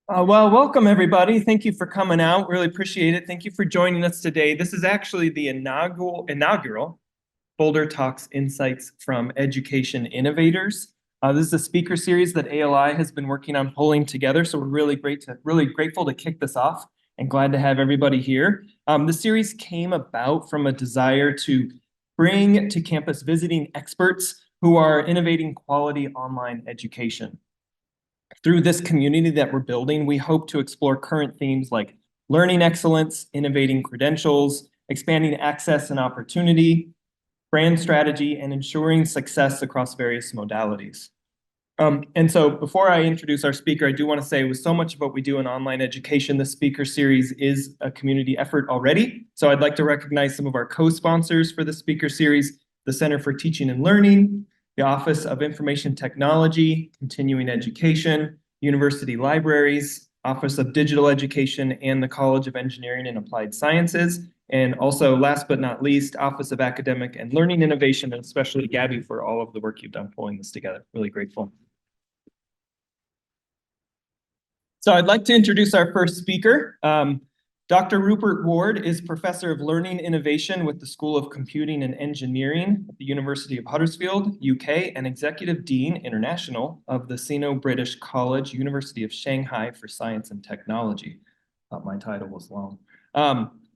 Well, welcome everybody. Thank you for coming out. Really appreciate it. Thank you for joining us today. This is actually the inaugural Boulder Talks Insights from Education Innovators. This is a speaker series that ALI has been working on pulling together, so we're really grateful to kick this off and glad to have everybody here. The series came about from a desire to bring to campus visiting experts who are innovating quality online education. Through this community that we're building, we hope to explore current themes like learning excellence, innovating credentials, expanding access and opportunity, brand strategy, and ensuring success across various modalities. And so before I introduce our speaker, I do want to say with so much of what we do in online education, the speaker series is a community effort already. So I'd like to recognize some of our co-sponsors for the speaker series, the Center for Teaching and Learning, the Office of Information Technology, Continuing Education, University Libraries, Office of Digital Education, and the College of Engineering and Applied Sciences. And also, last but not least, Office of Academic and Learning Innovation, and especially Gabby for all of the work you've done pulling this together. Really grateful. So I'd like to introduce our first speaker. Dr. Rupert Ward is Professor of Learning Innovation with the School of Computing and Engineering at the University of Huddersfield, UK, and Executive Dean International of the Sino-British College, University of Shanghai for Science and Technology. Thought my title was long.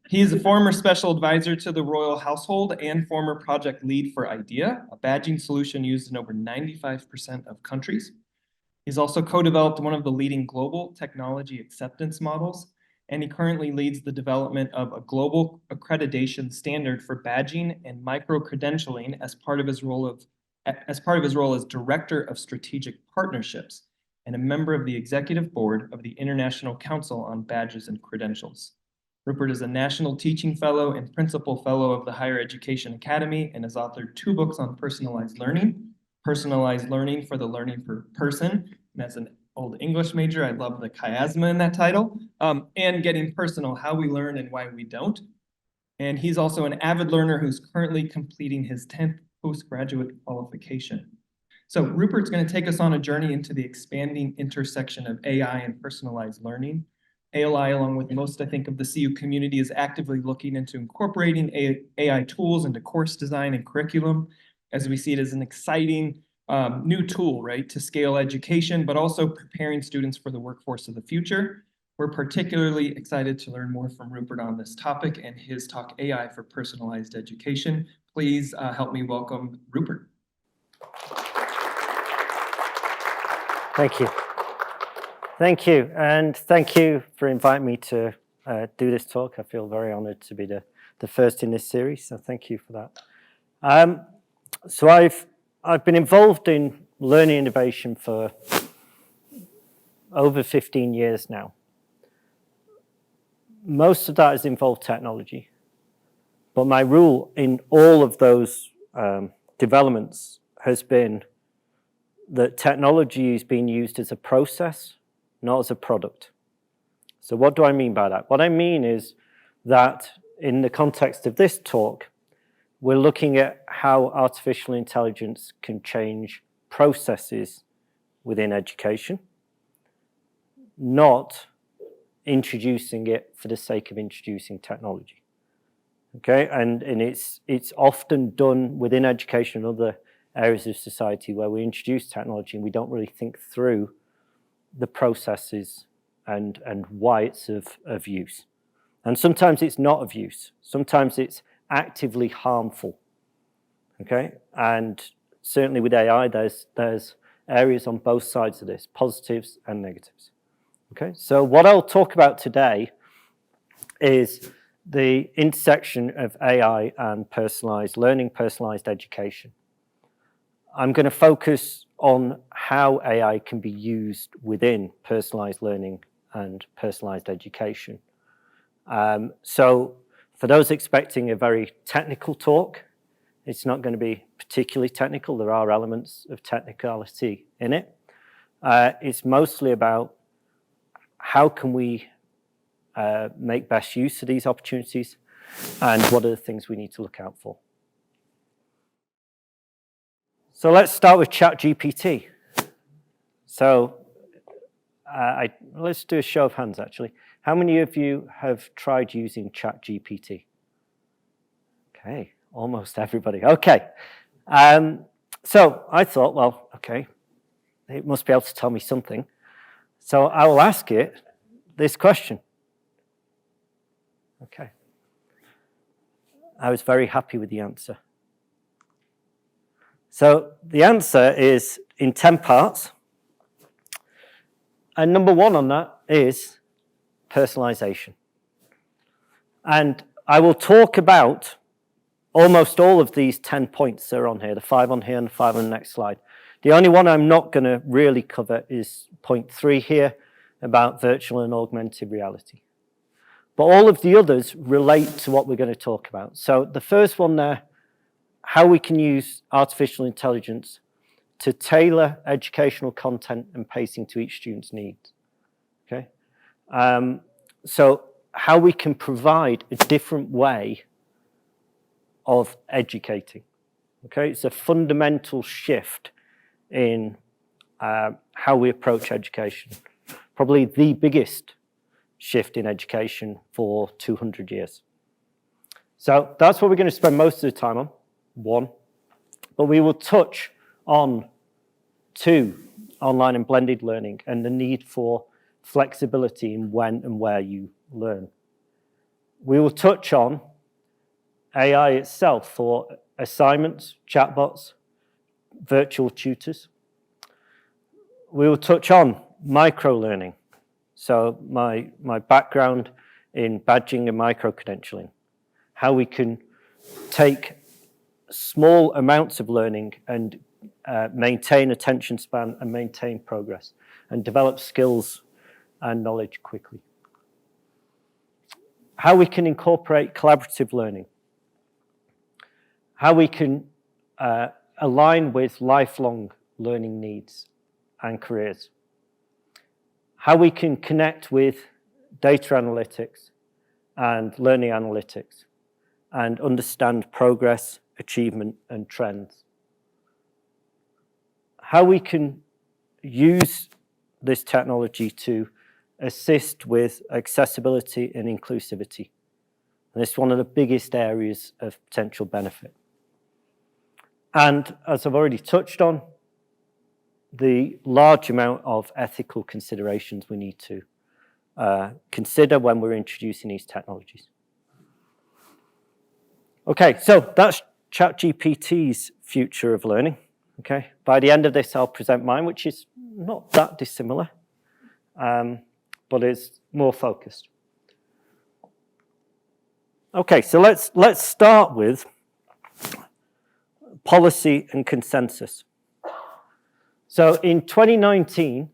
He is a former special advisor to the Royal Household and former project lead for IDEA, a badging solution used in over 95% of countries. He's also co-developed one of the leading global technology acceptance models, and he currently leads the development of a global accreditation standard for badging and micro-credentialing as part of his role as Director of Strategic Partnerships and a member of the Executive Board of the International Council on Badges and Credentials. Rupert is a National Teaching Fellow and Principal Fellow of the Higher Education Academy and has authored 2 books on personalized learning, Personalized Learning for the Learning per Person. And as an old English major, I love the chiasma in that title. And Getting Personal, How We Learn and Why We Don't. And he's also an avid learner who's currently completing his 10th postgraduate qualification. So Rupert's going to take us on a journey into the expanding intersection of AI and personalized learning. ALI, along with most, I think, of the CU community, is actively looking into incorporating AI tools into course design and curriculum, as we see it as an exciting new tool, right, to scale education, but also preparing students for the workforce of the future. We're particularly excited to learn more from Rupert on this topic and his talk, AI for Personalized Education. Please help me welcome Rupert. Thank you. Thank you, and thank you for inviting me to do this talk. I feel very honored to be the first in this series, so thank you for that. So I've been involved in learning innovation for over 15 years now. Most of that has involved technology, but my rule in all of those developments has been that technology is being used as a process, not as a product. So what do I mean by that? What I mean is that in the context of this talk, we're looking at how artificial intelligence can change processes within education, not introducing it for the sake of introducing technology. Okay, and it's often done within education and other areas of society where we introduce technology and we don't really think through the processes and why it's of use. And sometimes it's not of use. Sometimes it's actively harmful. Okay, and certainly with AI, there's areas on both sides of this, positives and negatives. Okay, so what I'll talk about today is the intersection of AI and personalized learning, personalized education. I'm going to focus on how AI can be used within personalized learning and personalized education. So for those expecting a very technical talk, it's not going to be particularly technical. There are elements of technicality in it. It's mostly about how can we make best use of these opportunities and what are the things we need to look out for. So let's start with ChatGPT. So let's do a show of hands, actually. How many of you have tried using ChatGPT? Okay, almost everybody. Okay. So I thought, well, okay, it must be able to tell me something. So I will ask it this question. Okay. I was very happy with the answer. So the answer is in 10 parts. And number one on that is personalization. And I will talk about almost all of these 10 points that are on here, the 5 on here and the 5 on the next slide. The only one I'm not going to really cover is point 3 here about virtual and augmented reality. But all of the others relate to what we're going to talk about. So the first one there, how we can use artificial intelligence to tailor educational content and pacing to each student's needs. Okay? So how we can provide a different way of educating. Okay? It's a fundamental shift in how we approach education. Probably the biggest shift in education for 200 years. So that's what we're going to spend most of the time on, 1. But we will touch on 2, online and blended learning, and the need for flexibility in when and where you learn. We will touch on AI itself for assignments, chatbots, virtual tutors. We will touch on micro-learning. So my background in badging and micro-credentialing. How we can take small amounts of learning and maintain attention span and maintain progress and develop skills and knowledge quickly. How we can incorporate collaborative learning. How we can align with lifelong learning needs and careers. How we can connect with data analytics and learning analytics and understand progress, achievement, and trends. How we can use this technology to assist with accessibility and inclusivity. And this is one of the biggest areas of potential benefit. And as I've already touched on, the large amount of ethical considerations we need to consider when we're introducing these technologies. Okay, so that's ChatGPT's future of learning. Okay, by the end of this, I'll present mine, which is not that dissimilar, but is more focused. Okay, so let's start with policy and consensus. So in 2019,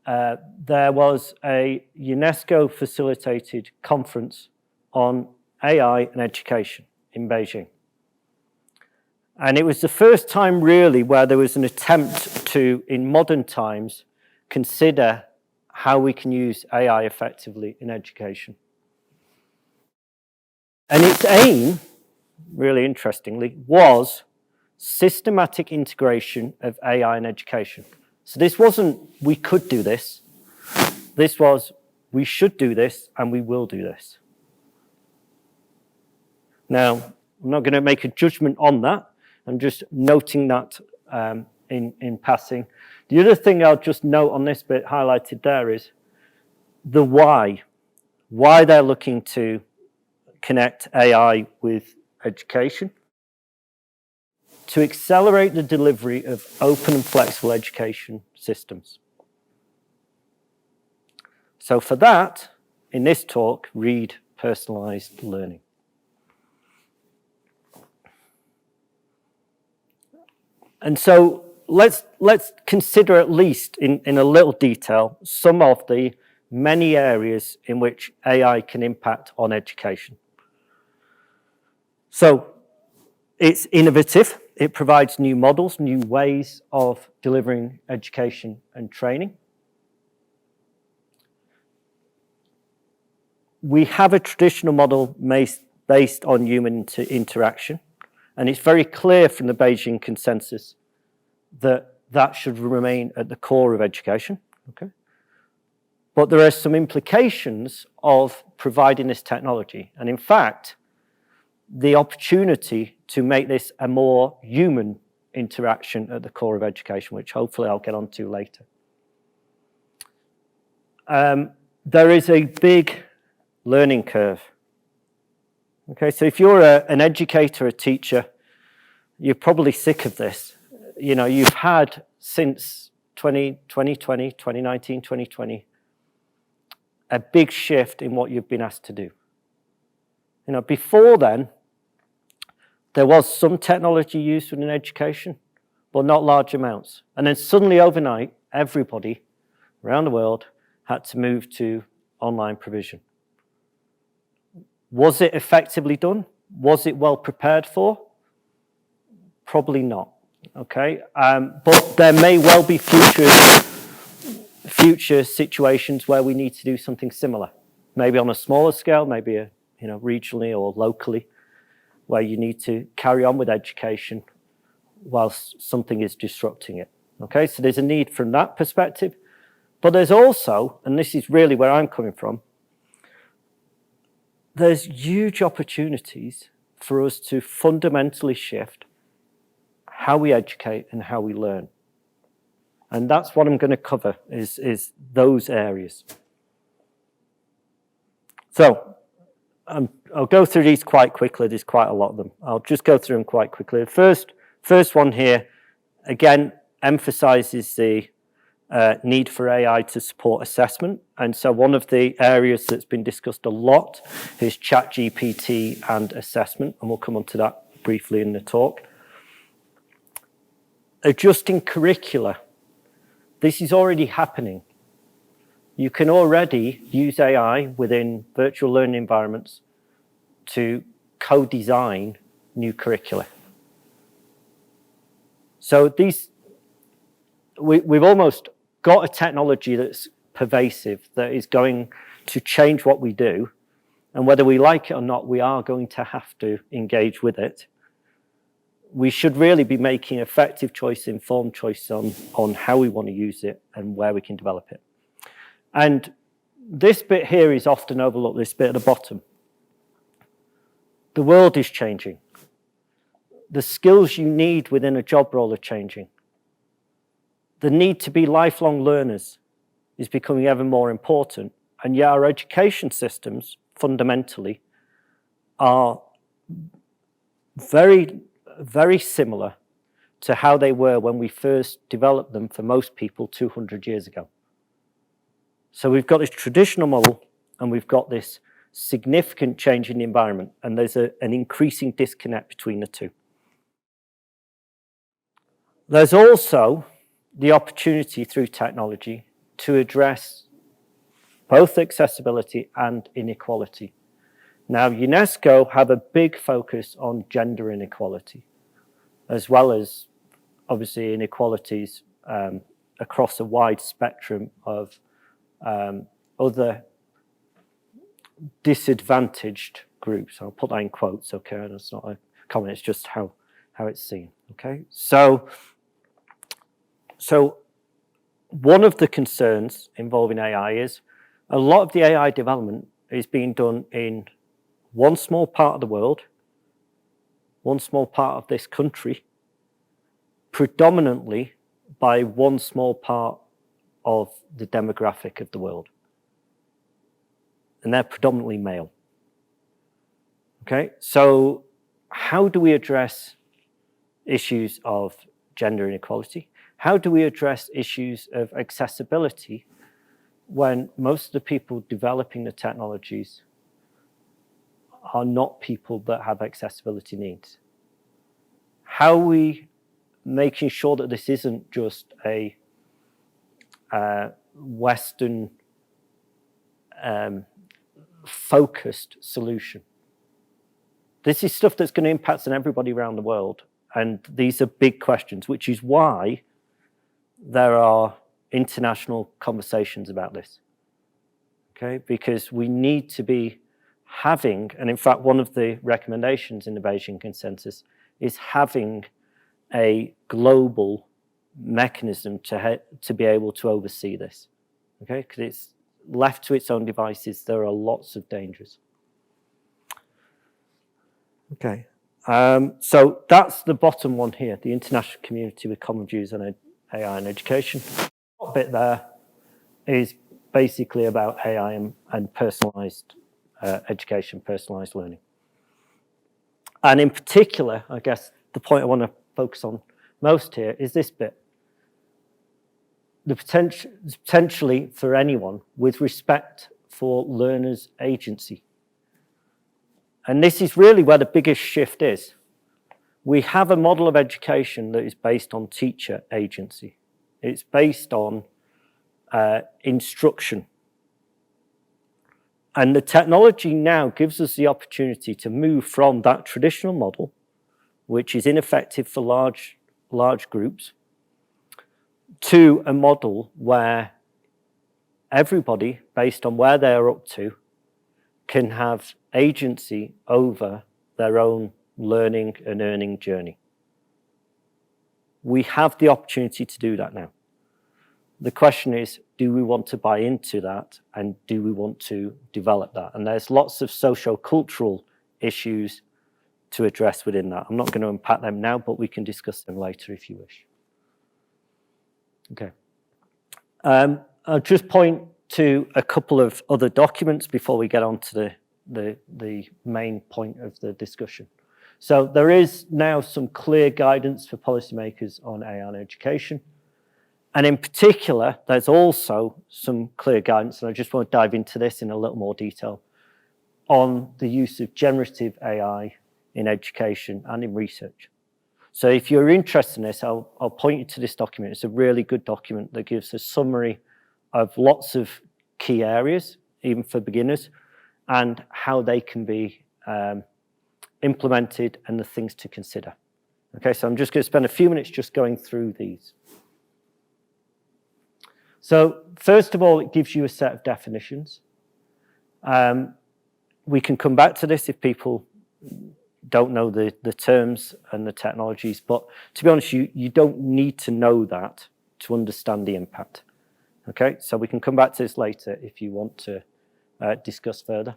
there was a UNESCO-facilitated conference on AI and education in Beijing. And it was the first time really where there was an attempt to, in modern times, consider how we can use AI effectively in education. And its aim, really interestingly, was systematic integration of AI in education. So this wasn't, we could do this. This was, we should do this and we will do this. Now, I'm not going to make a judgment on that. I'm just noting that in passing. The other thing I'll just note on this bit highlighted there is the why. Why they're looking to connect AI with education. To accelerate the delivery of open and flexible education systems. So for that, in this talk, read Personalized Learning. And so let's consider at least in a little detail some of the many areas in which AI can impact on education. So it's innovative. It provides new models, new ways of delivering education and training. We have a traditional model based on human interaction, and it's very clear from the Beijing consensus that that should remain at the core of education. Okay? But there are some implications of providing this technology. And in fact, the opportunity to make this a more human interaction at the core of education, which hopefully I'll get onto later. There is a big learning curve. Okay, so if you're an educator, a teacher, you're probably sick of this. You know, you've had since 2020, 2019, 2020, a big shift in what you've been asked to do. You know, before then, there was some technology used within education, but not large amounts. And then suddenly overnight, everybody around the world had to move to online provision. Was it effectively done? Was it well prepared for? Probably not, okay? But there may well be future situations where we need to do something similar. Maybe on a smaller scale, maybe regionally or locally, where you need to carry on with education whilst something is disrupting it. Okay, so there's a need from that perspective. But there's also, and this is really where I'm coming from, there's huge opportunities for us to fundamentally shift how we educate and how we learn. And that's what I'm going to cover, is those areas. So I'll go through these quite quickly. There's quite a lot of them. I'll just go through them quite quickly. The first one here, again, emphasizes the need for AI to support assessment. And so one of the areas that's been discussed a lot is ChatGPT and assessment, and we'll come on to that briefly in the talk. Adjusting curricula. This is already happening. You can already use AI within virtual learning environments to co-design new curricula. So we've almost got a technology that's pervasive, that is going to change what we do. And whether we like it or not, we are going to have to engage with it. We should really be making effective choice, informed choice on how we want to use it and where we can develop it. And this bit here is often overlooked, this bit at the bottom. The world is changing. The skills you need within a job role are changing. The need to be lifelong learners is becoming ever more important. And yet our education systems, fundamentally, are very, very similar to how they were when we first developed them for most people 200 years ago. So we've got this traditional model and we've got this significant change in the environment, and there's an increasing disconnect between the two. There's also the opportunity through technology to address both accessibility and inequality. Now, UNESCO have a big focus on gender inequality, as well as obviously inequalities across a wide spectrum of other disadvantaged groups. I'll put that in quotes, okay? And it's not a comment, it's just how it's seen, okay? So one of the concerns involving AI is a lot of the AI development is being done in one small part of the world, one small part of this country, predominantly by one small part of the demographic of the world. And they're predominantly male. Okay, so how do we address issues of gender inequality? How do we address issues of accessibility when most of the people developing the technologies are not people that have accessibility needs? How are we making sure that this isn't just a Western focused solution? This is stuff that's going to impact on everybody around the world. And these are big questions, which is why there are international conversations about this. Okay, because we need to be having, and in fact, one of the recommendations in the Beijing Consensus is having a global mechanism to be able to oversee this. okay? Because it's left to its own devices, there are lots of dangers. Okay, so that's the bottom one here, the international community with common views on AI and education. The top bit there is basically about AI and personalized education, personalized learning. And in particular, I guess the point I want to focus on most here is this bit. The potentially for anyone with respect for learners' agency. And this is really where the biggest shift is. We have a model of education that is based on teacher agency. It's based on instruction. And the technology now gives us the opportunity to move from that traditional model, which is ineffective for large groups, to a model where everybody, based on where they're up to, can have agency over their own learning and earning journey. We have the opportunity to do that now. The question is, do we want to buy into that, and do we want to develop that? And there's lots of socio-cultural issues to address within that. I'm not going to unpack them now, but we can discuss them later if you wish. Okay. I'll just point to a couple of other documents before we get on to the main point of the discussion. So there is now some clear guidance for policymakers on AI and education. And in particular, there's also some clear guidance, and I just want to dive into this in a little more detail, on the use of generative AI in education and in research. So if you're interested in this, I'll point you to this document. It's a really good document that gives a summary of lots of key areas, even for beginners, and how they can be implemented and the things to consider. Okay, so I'm just going to spend a few minutes just going through these. So first of all, it gives you a set of definitions. We can come back to this if people don't know the terms and the technologies, but to be honest, you don't need to know that to understand the impact. Okay, so we can come back to this later if you want to discuss further.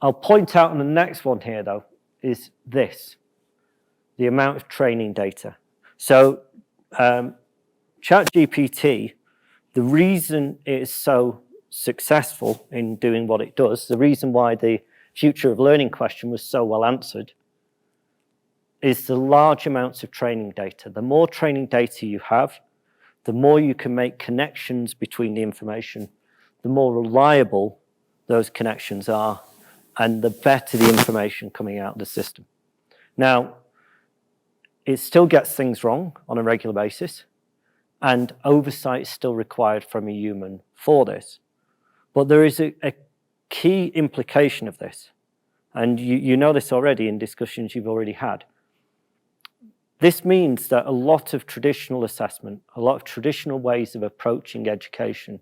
I'll point out on the next one here, though, is this, the amount of training data. So ChatGPT, the reason it is so successful in doing what it does, the reason why the future of learning question was so well answered, is the large amounts of training data. The more training data you have, the more you can make connections between the information, the more reliable those connections are, and the better the information coming out of the system. Now, it still gets things wrong on a regular basis, and oversight is still required from a human for this. But there is a key implication of this, and you know this already in discussions you've already had. This means that a lot of traditional assessment, a lot of traditional ways of approaching education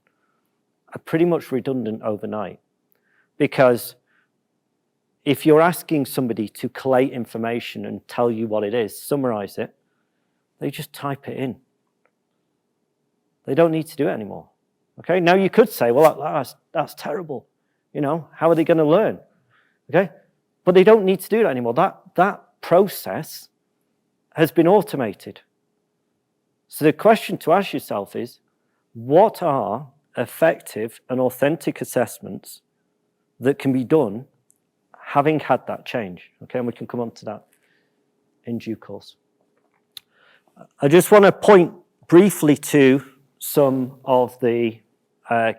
are pretty much redundant overnight. Because if you're asking somebody to collate information and tell you what it is, summarize it, they just type it in. They don't need to do it anymore. Okay, now you could say, well, that's terrible. You know, how are they going to learn? Okay, but they don't need to do it anymore. That process has been automated. So the question to ask yourself is, what are effective and authentic assessments that can be done having had that change? Okay, and we can come on to that in due course. I just want to point briefly to some of the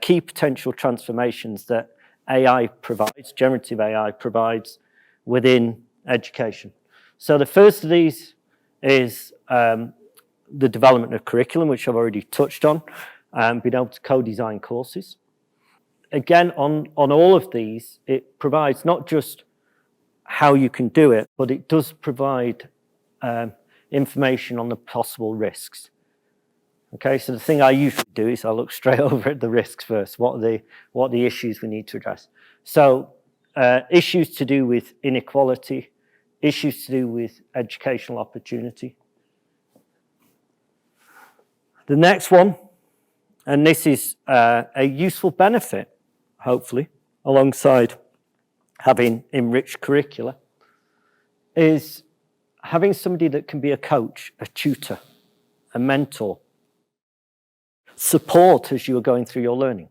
key potential transformations that AI provides, generative AI provides within education. So the first of these is the development of curriculum, which I've already touched on, being able to co-design courses. Again, on all of these, it provides not just how you can do it, but it does provide information on the possible risks. Okay, so the thing I usually do is I look straight over at the risks first. What are the issues we need to address? So issues to do with inequality, issues to do with educational opportunity. The next one and this is a useful benefit, hopefully, alongside having enriched curricula, is having somebody that can be a coach, a tutor, a mentor, support as you are going through your learning.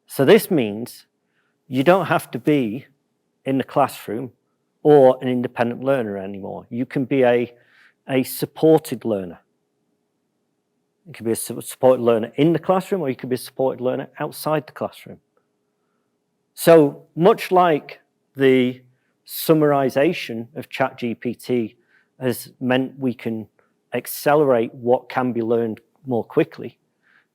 So this means you don't have to be in the classroom or an independent learner anymore. You can be a supported learner. You can be a supported learner in the classroom, or you can be a supported learner outside the classroom. So much like the summarization of ChatGPT has meant we can accelerate what can be learned more quickly,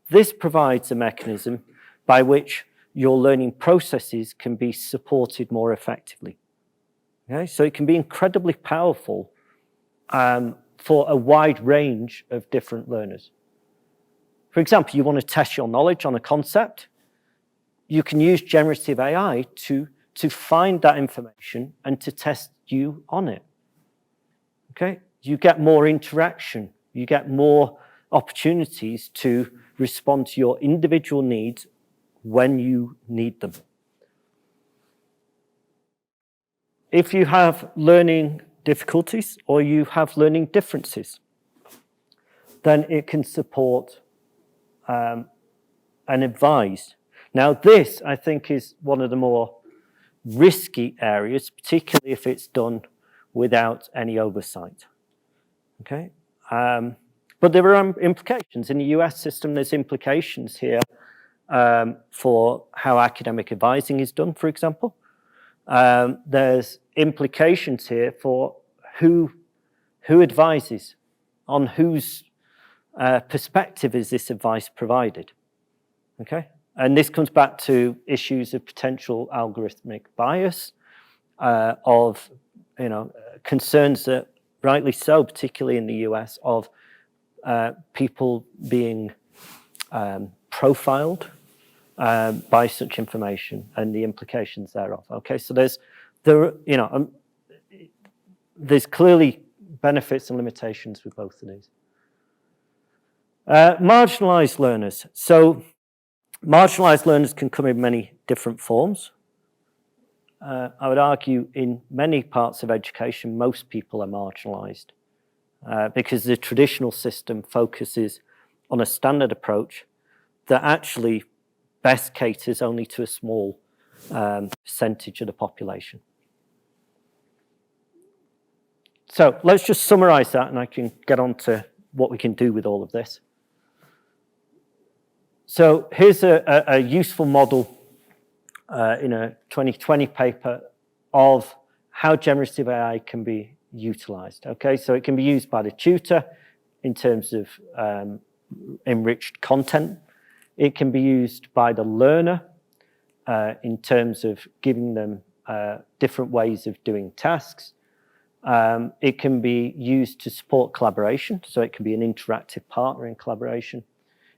this provides a mechanism by which your learning processes can be supported more effectively. Okay? So it can be incredibly powerful for a wide range of different learners. For example, you want to test your knowledge on a concept, you can use generative AI to find that information and to test you on it. Okay? You get more interaction, you get more opportunities to respond to your individual needs when you need them. If you have learning difficulties or you have learning differences, then it can support and advise. Now this, I think, is one of the more risky areas, particularly if it's done without any oversight. Okay? But there are implications. In the US system, there's implications here for how academic advising is done, for example. There's implications here for who advises, on whose perspective is this advice provided. Okay? And this comes back to issues of potential algorithmic bias, of concerns that, rightly so, particularly in the US, of people being profiled by such information and the implications thereof. Okay, so there's clearly benefits and limitations with both of these. Marginalized learners. So marginalized learners can come in many different forms. I would argue in many parts of education, most people are marginalized because the traditional system focuses on a standard approach that actually best caters only to a small percentage of the population. So let's just summarize that and I can get on to what we can do with all of this. So here's a useful model in a 2020 paper of how generative AI can be utilized. Okay, so it can be used by the tutor in terms of enriched content. It can be used by the learner in terms of giving them different ways of doing tasks. It can be used to support collaboration, so it can be an interactive partner in collaboration.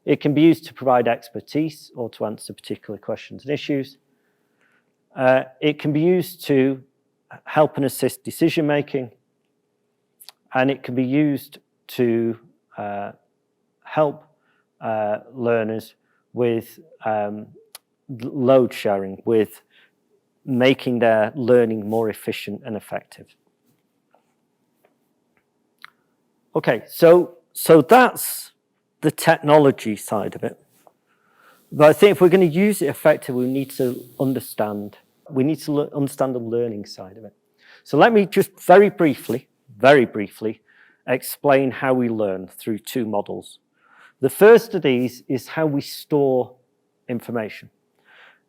It can be used to provide expertise or to answer particular questions and issues. It can be used to help and assist decision-making, and it can be used to help learners with load sharing, with making their learning more efficient and effective. Okay, so that's the technology side of it. But I think if we're going to use it effectively, we need to understand the learning side of it. So let me just very briefly explain how we learn through two models. The first of these is how we store information.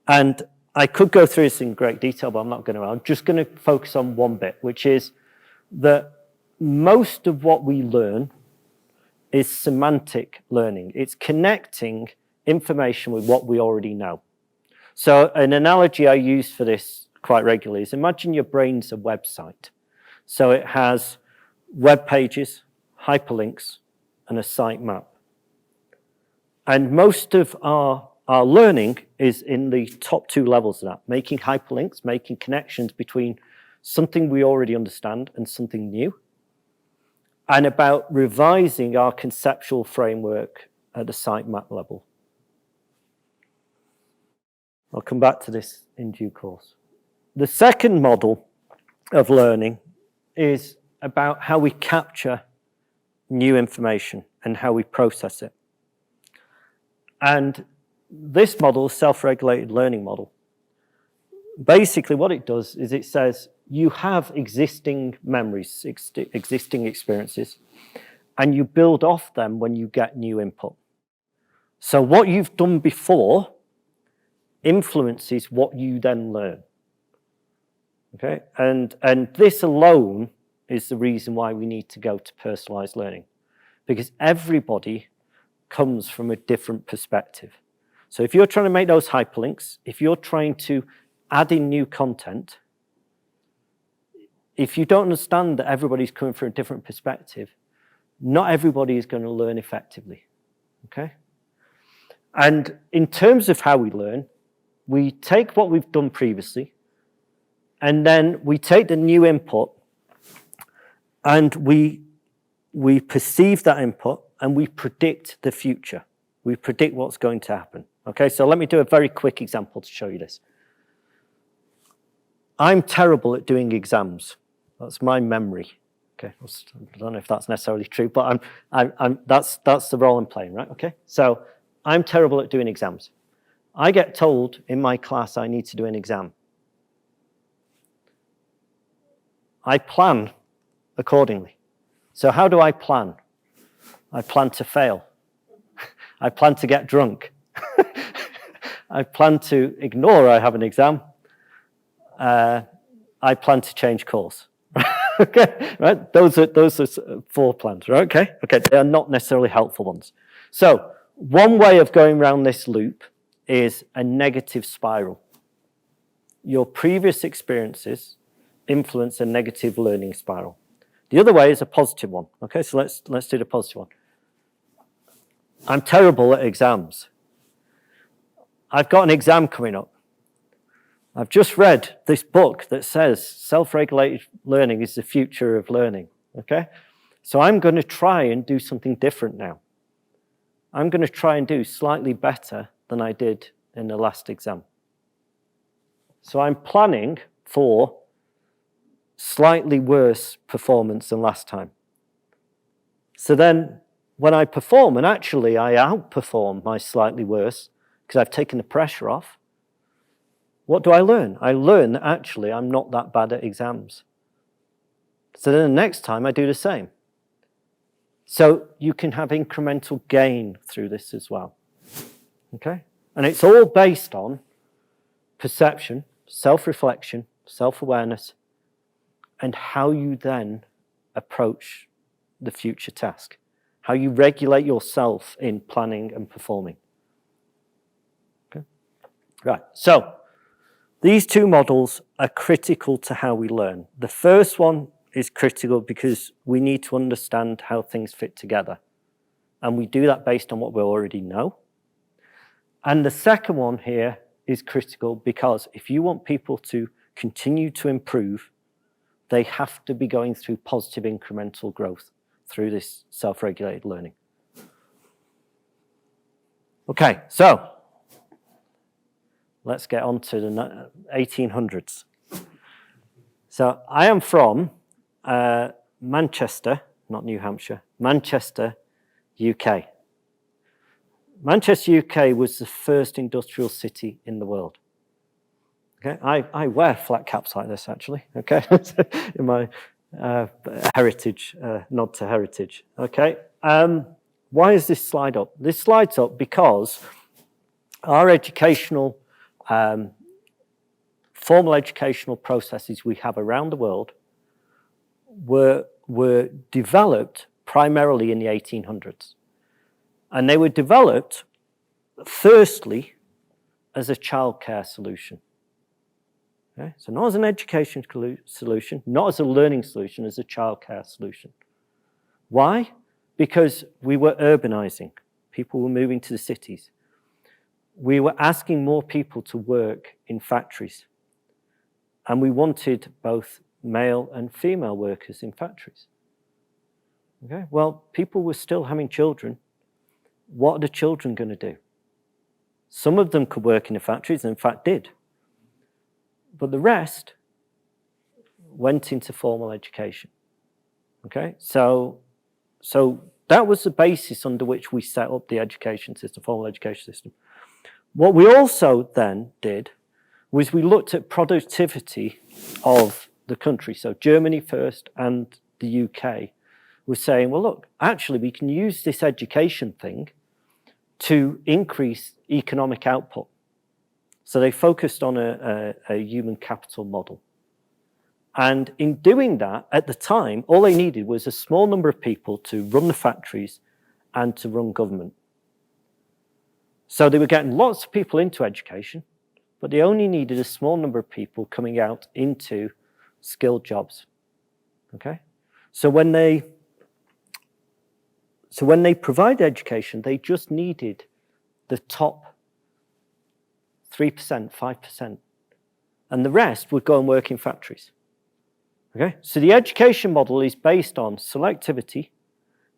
And I could go through this in great detail, but I'm not going to. I'm just going to focus on one bit, which is that most of what we learn is semantic learning. It's connecting information with what we already know. So an analogy I use for this quite regularly is imagine your brain's a website. So it has web pages, hyperlinks, and a sitemap. And most of our learning is in the top two levels of that, making hyperlinks, making connections between something we already understand and something new, and about revising our conceptual framework at the site map level. I'll come back to this in due course. The second model of learning is about how we capture new information and how we process it. And this model is self-regulated learning model. Basically what it does is it says you have existing memories, existing experiences, and you build off them when you get new input. So what you've done before influences what you then learn. Okay, and this alone is the reason why we need to go to personalized learning, because everybody comes from a different perspective. So if you're trying to make those hyperlinks, if you're trying to add in new content, if you don't understand that everybody's coming from a different perspective, not everybody is going to learn effectively. Okay? And in terms of how we learn, we take what we've done previously, and then we take the new input, and we perceive that input, and we predict the future. We predict what's going to happen. Okay, so let me do a very quick example to show you this. I'm terrible at doing exams. That's my memory. Okay, I don't know if that's necessarily true, but that's the role I'm playing, right? Okay, so I'm terrible at doing exams. I get told in my class I need to do an exam. I plan accordingly. So how do I plan? I plan to fail. I plan to get drunk. I plan to ignore I have an exam. I plan to change course. Okay, right? Those are 4 plans, right? Okay, they are not necessarily helpful ones. So one way of going around this loop is a negative spiral. Your previous experiences influence a negative learning spiral. The other way is a positive one. Okay, so let's do the positive one. I'm terrible at exams. I've got an exam coming up. I've just read this book that says self-regulated learning is the future of learning. Okay, so I'm going to try and do something different now. I'm going to try and do slightly better than I did in the last exam. So I'm planning for slightly worse performance than last time. So then when I perform, and actually I outperform my slightly worse because I've taken the pressure off, what do I learn? I learn that actually I'm not that bad at exams. So then the next time I do the same. So you can have incremental gain through this as well. Okay? And it's all based on perception, self-reflection, self-awareness, and how you then approach the future task, how you regulate yourself in planning and performing. Okay? Right, so these 2 models are critical to how we learn. The first one is critical because we need to understand how things fit together. And we do that based on what we already know. And the second one here is critical because if you want people to continue to improve, they have to be going through positive incremental growth through this self-regulated learning. Okay, so let's get on to the 1800s. So I am from Manchester, not New Hampshire, Manchester, UK. Manchester, UK was the first industrial city in the world. Okay, I wear flat caps like this actually, okay, in my heritage, nod to heritage, okay. Why is this slide up? This slide's up because our educational, formal educational processes we have around the world were developed primarily in the 1800s. And they were developed firstly as a childcare solution. Okay? So not as an education solution, not as a learning solution, as a childcare solution. Why? Because we were urbanizing. People were moving to the cities. We were asking more people to work in factories. And we wanted both male and female workers in factories. Okay? Well, people were still having children. what are the children going to do? Some of them could work in the factories, and in fact did. But the rest went into formal education. Okay, so that was the basis under which we set up the education system, formal education system. What we also then did was we looked at productivity of the country. So Germany first and the UK was saying, well, look, actually we can use this education thing to increase economic output. So they focused on a human capital model. And in doing that, at the time, all they needed was a small number of people to run the factories and to run government. So they were getting lots of people into education, but they only needed a small number of people coming out into skilled jobs. Okay? So when they provide education, they just needed the top 3%, 5%, and the rest would go and work in factories. Okay, so the education model is based on selectivity.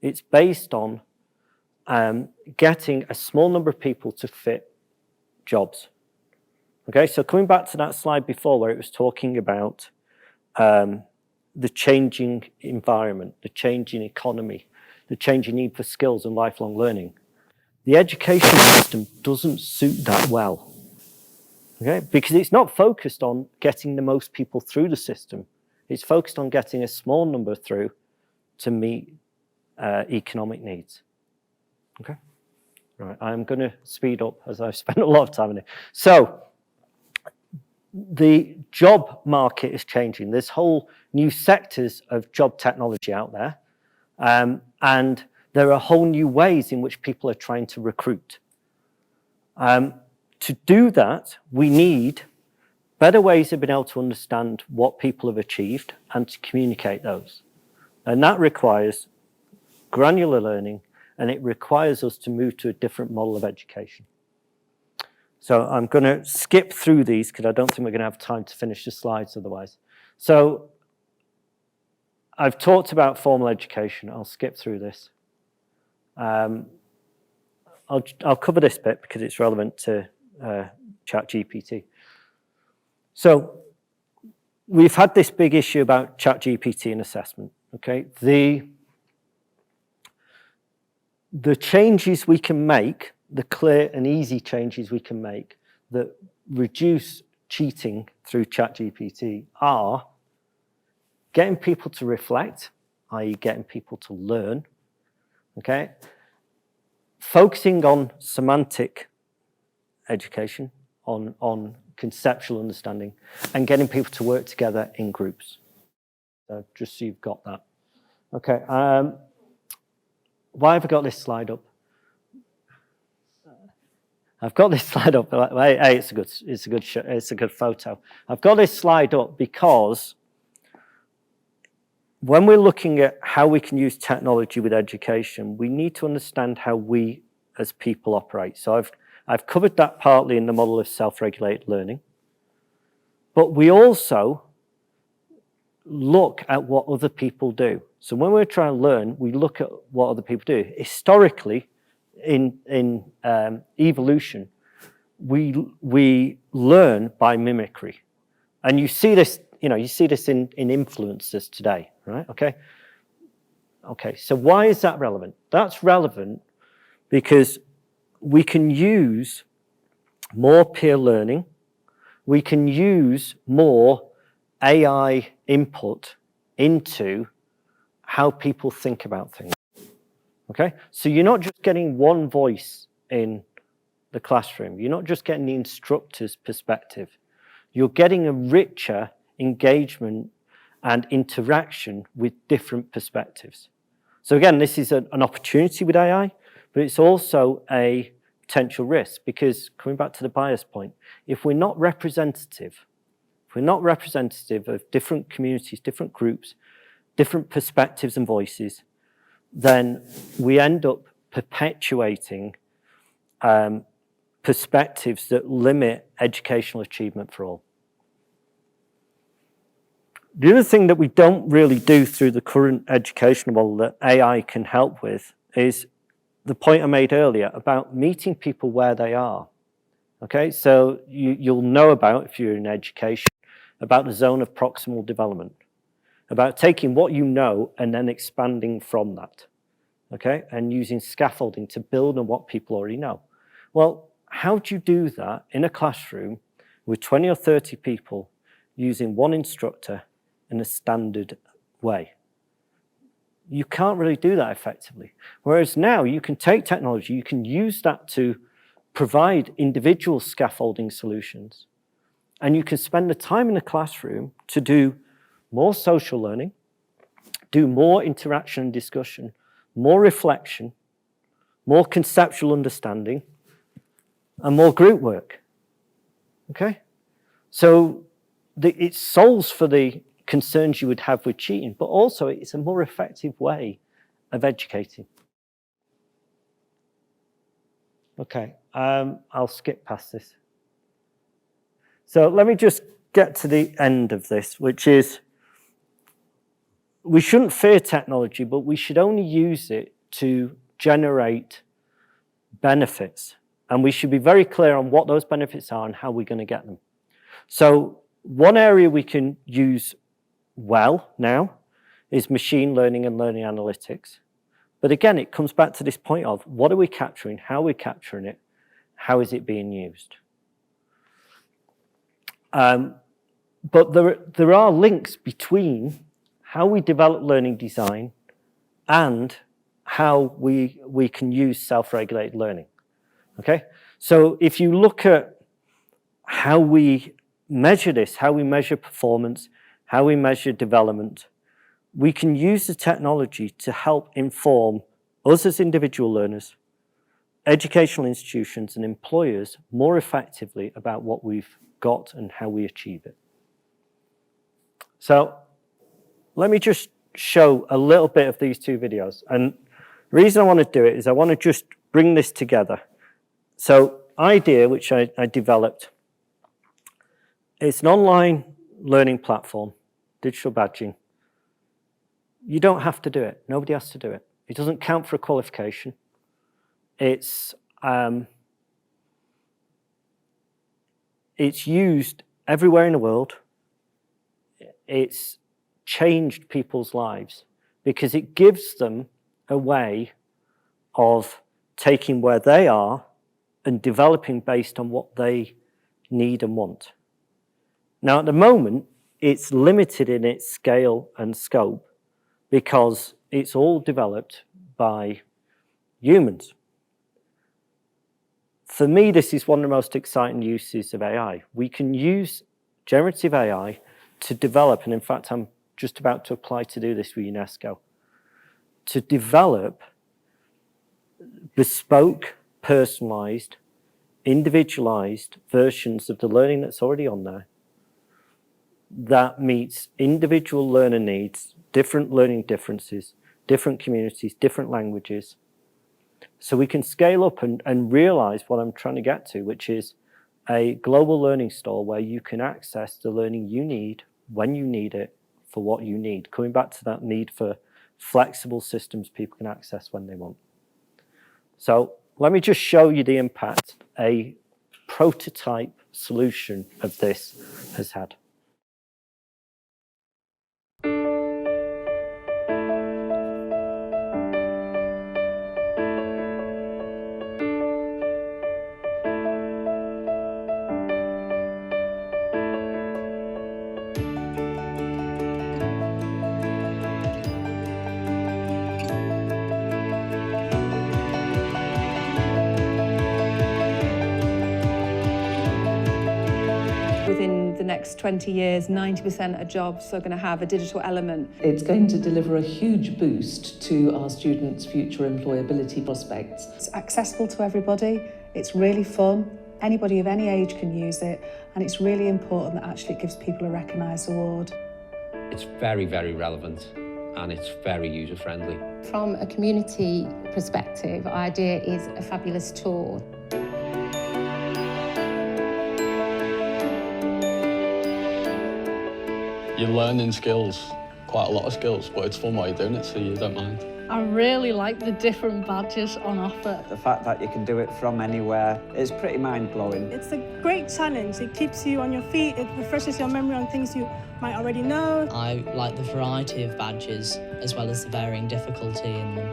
It's based on getting a small number of people to fit jobs. Okay, so coming back to that slide before where it was talking about the changing environment, the changing economy, the changing need for skills and lifelong learning. The education system doesn't suit that well. Okay, because it's not focused on getting the most people through the system. It's focused on getting a small number through to meet economic needs. Okay, right. I'm going to speed up as I've spent a lot of time in it. So the job market is changing. There's whole new sectors of job technology out there, and there are whole new ways in which people are trying to recruit. To do that, we need better ways of being able to understand what people have achieved and to communicate those. And that requires granular learning, and it requires us to move to a different model of education. So I'm going to skip through these because I don't think we're going to have time to finish the slides otherwise. So I've talked about formal education. I'll skip through this. I'll cover this bit because it's relevant to ChatGPT. So we've had this big issue about ChatGPT and assessment. Okay, the changes we can make, the clear and easy changes we can make that reduce cheating through ChatGPT are getting people to reflect, i.e. getting people to learn, okay? Focusing on semantic education, on conceptual understanding, and getting people to work together in groups. So just so you've got that. Okay, why have I got this slide up? I've got this slide up. Hey, it's a good photo. I've got this slide up because when we're looking at how we can use technology with education, we need to understand how we as people operate. So I've covered that partly in the model of self-regulated learning, but we also look at what other people do. So when we're trying to learn, we look at what other people do. Historically, in evolution, we learn by mimicry, and you see this. You see this in influencers today, right? Okay. So why is that relevant? That's relevant because we can use more peer learning. We can use more AI input into how people think about things. Okay, so you're not just getting one voice in the classroom. You're not just getting the instructor's perspective. You're getting a richer engagement and interaction with different perspectives. So again, this is an opportunity with AI, but it's also a potential risk because, coming back to the bias point, if we're not representative of different communities, different groups, different perspectives and voices, then we end up perpetuating perspectives that limit educational achievement for all. The other thing that we don't really do through the current educational model that AI can help with is the point I made earlier about meeting people where they are. Okay, so you'll know about, if you're in education, about the zone of proximal development, about taking what you know and then expanding from that, okay, and using scaffolding to build on what people already know. Well, how do you do that in a classroom with 20 or 30 people using one instructor in a standard way? You can't really do that effectively. Whereas now you can take technology, you can use that to provide individual scaffolding solutions, and you can spend the time in the classroom to do more social learning, do more interaction and discussion, more reflection, more conceptual understanding, and more group work. Okay? So it solves for the concerns you would have with cheating, but also it's a more effective way of educating. Okay, I'll skip past this. So let me just get to the end of this, which is we shouldn't fear technology, but we should only use it to generate benefits. And we should be very clear on what those benefits are and how we're going to get them. So one area we can use well now is machine learning and learning analytics. But again, it comes back to this point of what are we capturing, how are we capturing it, how is it being used? But there are links between how we develop learning design and how we can use self-regulated learning. Okay, so if you look at how we measure this, how we measure performance, how we measure development, we can use the technology to help inform us as individual learners, educational institutions and employers more effectively about what we've got and how we achieve it. So let me just show a little bit of these two videos. And the reason I want to do it is I want to just bring this together. So IDEA, which I developed, it's an online learning platform, digital badging. You don't have to do it. Nobody has to do it. It doesn't count for a qualification. It's used everywhere in the world. It's changed people's lives because it gives them a way of taking where they are and developing based on what they need and want. Now, at the moment, it's limited in its scale and scope because it's all developed by humans. For me, this is one of the most exciting uses of AI. We can use generative AI to develop, and in fact, I'm just about to apply to do this with UNESCO, to develop bespoke, personalized, individualized versions of the learning that's already on there that meets individual learner needs, different learning differences, different communities, different languages. So we can scale up and realize what I'm trying to get to, which is a global learning store where you can access the learning you need, when you need it, for what you need. Coming back to that need for flexible systems people can access when they want. So let me just show you the impact a prototype solution of this has had. Within the next 20 years, 90% of jobs are going to have a digital element. It's going to deliver a huge boost to our students' future employability prospects. It's accessible to everybody, it's really fun, anybody of any age can use it, and it's really important that actually it gives people a recognised award. It's very, very relevant and it's very user-friendly. From a community perspective, IDEA is a fabulous tool. You're learning skills, quite a lot of skills, but it's fun while you're doing it, so you don't mind. I really like the different badges on offer. The fact that you can do it from anywhere is pretty mind-blowing. It's a great challenge. It keeps you on your feet, it refreshes your memory on things you might already know. I like the variety of badges as well as the varying difficulty in them.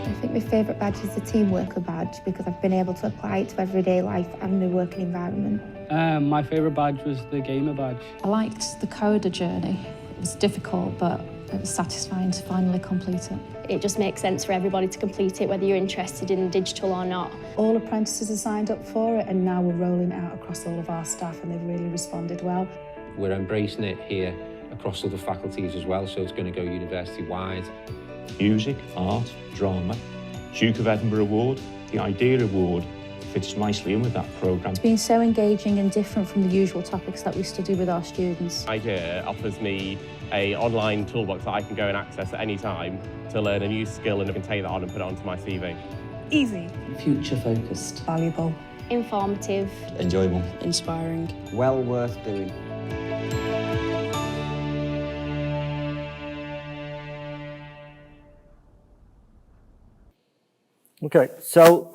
I think my favourite badge is the team worker badge because I've been able to apply it to everyday life and the working environment. My favourite badge was the gamer badge. I liked the coder journey. It was difficult, but it was satisfying to finally complete it. It just makes sense for everybody to complete it, whether you're interested in digital or not. All apprentices are signed up for it, and now we're rolling it out across all of our staff, and they've really responded well. We're embracing it here across other faculties as well, so it's going to go university-wide. Music, art, drama, Duke of Edinburgh Award, the IDEA Award fits nicely in with that programme. It's been so engaging and different from the usual topics that we study with our students. IDEA offers me an online toolbox that I can go and access at any time to learn a new skill, and I can take that on and put it onto my CV. Easy. Future-focused. Valuable. Informative. Enjoyable. Inspiring. Well worth doing. Okay, so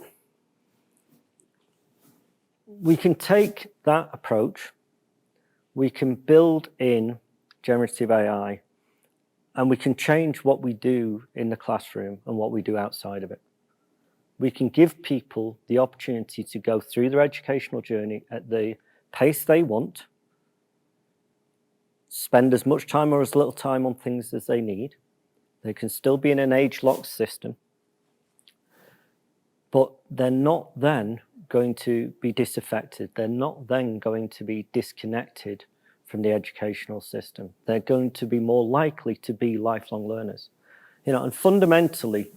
we can take that approach, we can build in generative AI, and we can change what we do in the classroom and what we do outside of it. We can give people the opportunity to go through their educational journey at the pace they want, spend as much time or as little time on things as they need. They can still be in an age-locked system, but they're not then going to be disaffected. They're not then going to be disconnected from the educational system. They're going to be more likely to be lifelong learners. And fundamentally,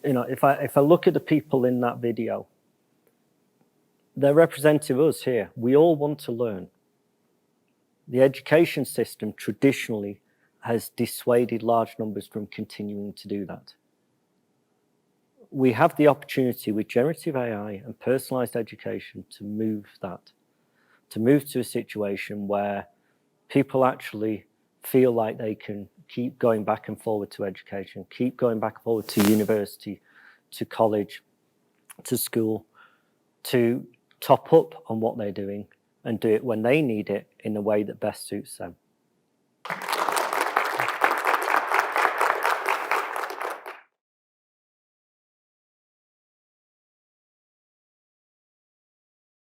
if I look at the people in that video, they're representative of us here. We all want to learn. The education system traditionally has dissuaded large numbers from continuing to do that. We have the opportunity with generative AI and personalized education to move to a situation where people actually feel like they can keep going back and forward to education, keep going back and forward to university, to college, to school, to top up on what they're doing and do it when they need it in a way that best suits them.